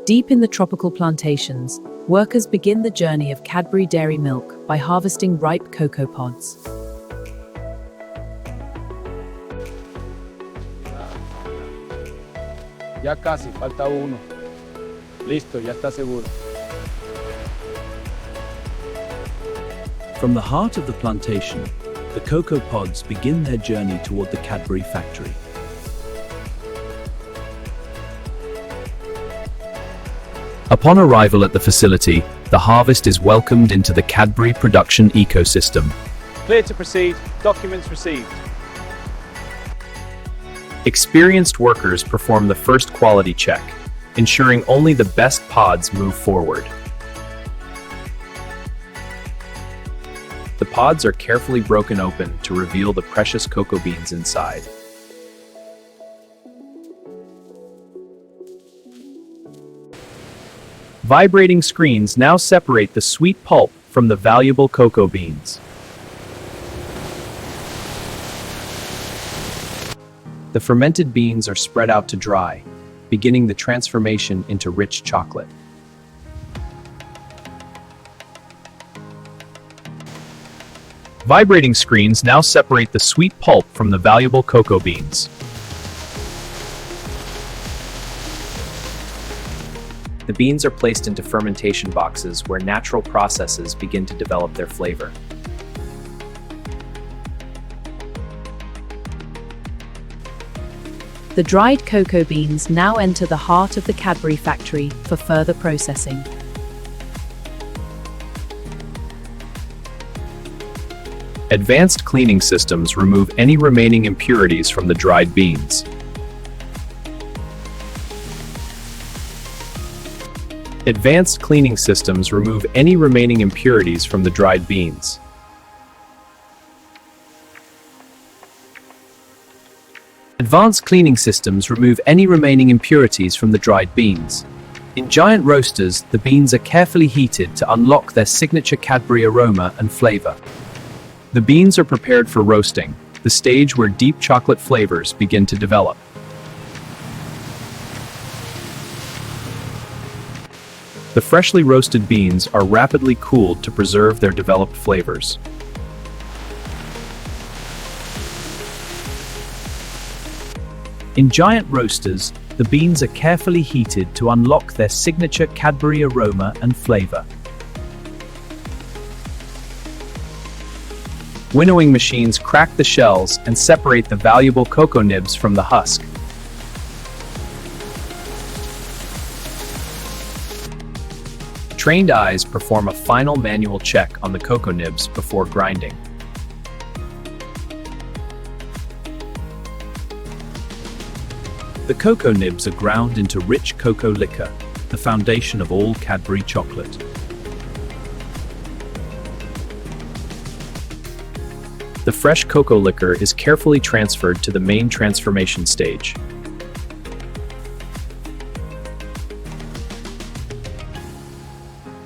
Deep in the tropical plantations, workers begin the journey of Cadbury dairy milk by harvesting ripe cocoa pods. Ya casi, falta uno. Listo, ya está seguro. From the heart of the plantation, the cocoa pods begin their journey toward the Cadbury factory. Upon arrival at the facility, the harvest is welcomed into the Cadbury production ecosystem. Clear to proceed. Documents received. Experienced workers perform the first quality check, ensuring only the best pods move forward. The pods are carefully broken open to reveal the precious cocoa beans inside. Vibrating screens now separate the sweet pulp from the valuable cocoa beans. The fermented beans are spread out to dry, beginning the transformation into rich chocolate. Vibrating screens now separate the sweet pulp from the valuable cocoa beans. The beans are placed into fermentation boxes where natural processes begin to develop their flavor. The dried cocoa beans now enter the heart of the Cadbury factory for further processing. Advanced cleaning systems remove any remaining impurities from the dried beans. Advanced cleaning systems remove any remaining impurities from the dried beans. Advanced cleaning systems remove any remaining impurities from the dried beans. In giant roasters, the beans are carefully heated to unlock their signature Cadbury aroma and flavor. The beans are prepared for roasting, the stage where deep chocolate flavors begin to develop. The freshly roasted beans are rapidly cooled to preserve their developed flavors. In giant roasters, the beans are carefully heated to unlock their signature Cadbury aroma and flavor. Winnowing machines crack the shells and separate the valuable cocoa nibs from the husk. Trained eyes perform a final manual check on the cocoa nibs before grinding. The cocoa nibs are ground into rich cocoa liquor, the foundation of all Cadbury chocolate. The fresh cocoa liquor is carefully transferred to the main transformation stage.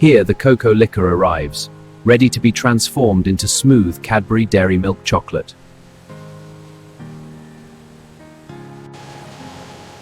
Here, the cocoa liquor arrives, ready to be transformed into smooth Cadbury dairy milk chocolate.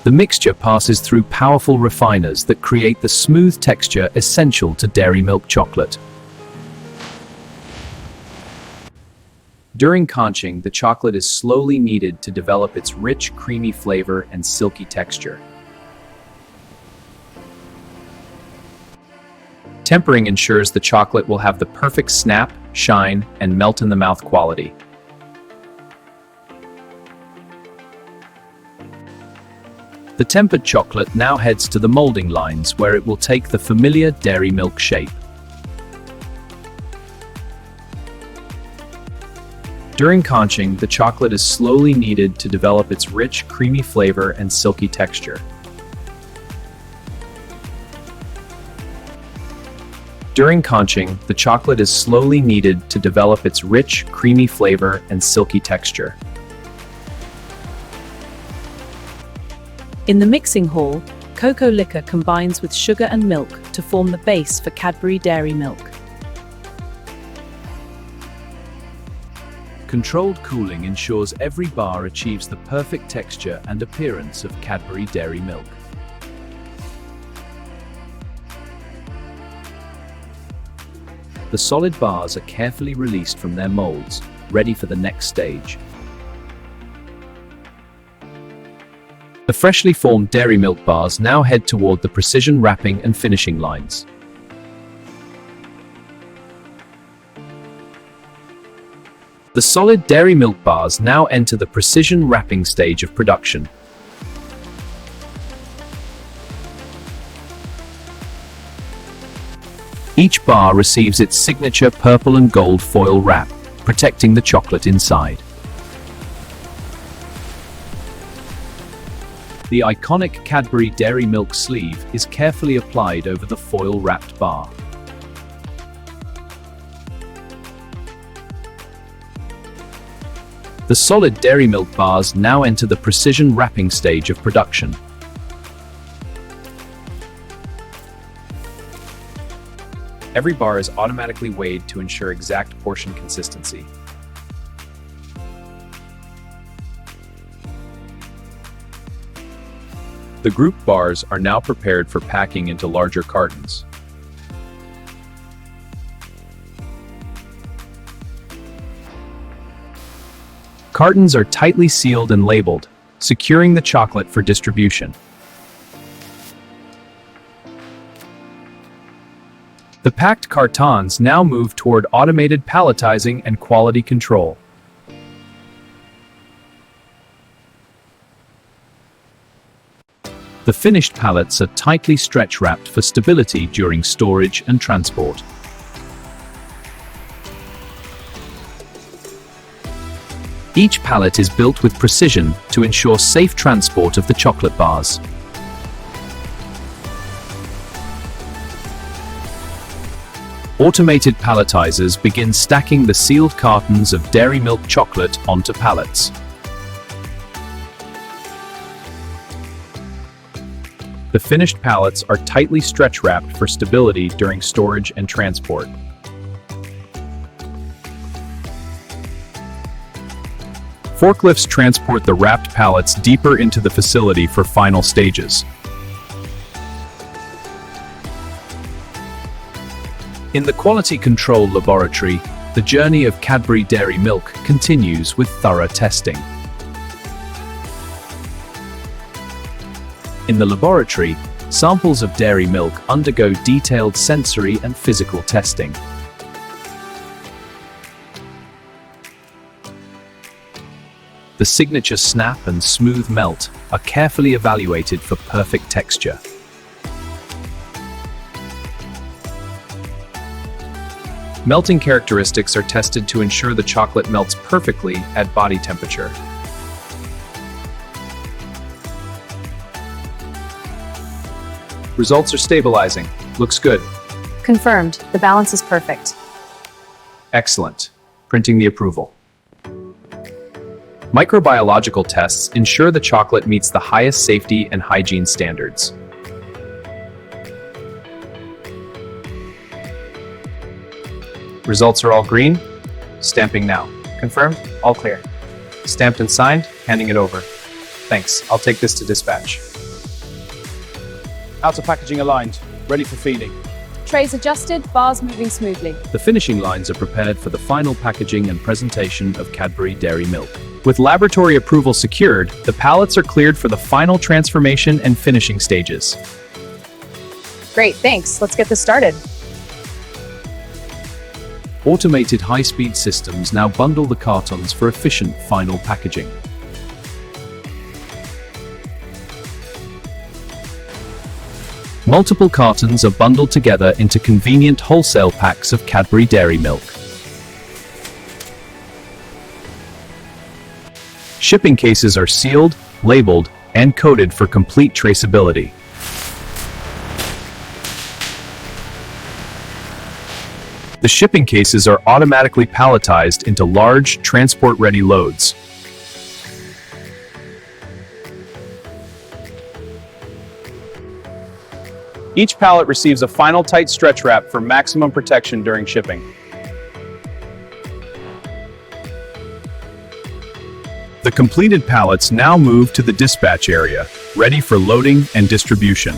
The mixture passes through powerful refiners that create the smooth texture essential to dairy milk chocolate. During conching, the chocolate is slowly kneaded to develop its rich, creamy flavor and silky texture. Tempering ensures the chocolate will have the perfect snap, shine, and melt-in-the-mouth quality. The tempered chocolate now heads to the molding lines where it will take the familiar dairy milk shape. During conching, the chocolate is slowly kneaded to develop its rich, creamy flavor and silky texture. During conching, the chocolate is slowly kneaded to develop its rich, creamy flavor and silky texture. In the mixing hall, cocoa liquor combines with sugar and milk to form the base for Cadbury dairy milk. Controlled cooling ensures every bar achieves the perfect texture and appearance of Cadbury dairy milk. The solid bars are carefully released from their molds, ready for the next stage. The freshly formed dairy milk bars now head toward the precision wrapping and finishing lines. The solid dairy milk bars now enter the precision wrapping stage of production. Each bar receives its signature purple and gold foil wrap, protecting the chocolate inside. The iconic Cadbury Dairy Milk sleeve is carefully applied over the foil-wrapped bar. The solid dairy milk bars now enter the precision wrapping stage of production. Every bar is automatically weighed to ensure exact portion consistency. The group bars are now prepared for packing into larger cartons. Cartons are tightly sealed and labeled, securing the chocolate for distribution. The packed cartons now move toward automated palletizing and quality control. The finished pallets are tightly stretch-wrapped for stability during storage and transport. Each pallet is built with precision to ensure safe transport of the chocolate bars. Automated palletizers begin stacking the sealed cartons of dairy milk chocolate onto pallets. The finished pallets are tightly stretch-wrapped for stability during storage and transport. Forklifts transport the wrapped pallets deeper into the facility for final stages. In the quality control laboratory, the journey of Cadbury Dairy Milk continues with thorough testing. In the laboratory, samples of dairy milk undergo detailed sensory and physical testing. The signature snap and smooth melt are carefully evaluated for perfect texture. Melting characteristics are tested to ensure the chocolate melts perfectly at body temperature. Results are stabilizing. Looks good. Confirmed. The balance is perfect. Excellent. Printing the approval. Microbiological tests ensure the chocolate meets the highest safety and hygiene standards. Results are all green. Stamping now. Confirmed. All clear. Stamped and signed. Handing it over. Thanks. I'll take this to dispatch. Outer packaging aligned, ready for feeding. Trays adjusted, bars moving smoothly. The finishing lines are prepared for the final packaging and presentation of Cadbury Dairy Milk. With laboratory approval secured, the pallets are cleared for the final transformation and finishing stages. Great, thanks. Let's get this started. Automated high-speed systems now bundle the cartons for efficient final packaging. Multiple cartons are bundled together into convenient wholesale packs of Cadbury Dairy Milk. Shipping cases are sealed, labeled, and coded for complete traceability. The shipping cases are automatically palletized into large, transport-ready loads. Each pallet receives a final tight stretch wrap for maximum protection during shipping. The completed pallets now move to the dispatch area, ready for loading and distribution.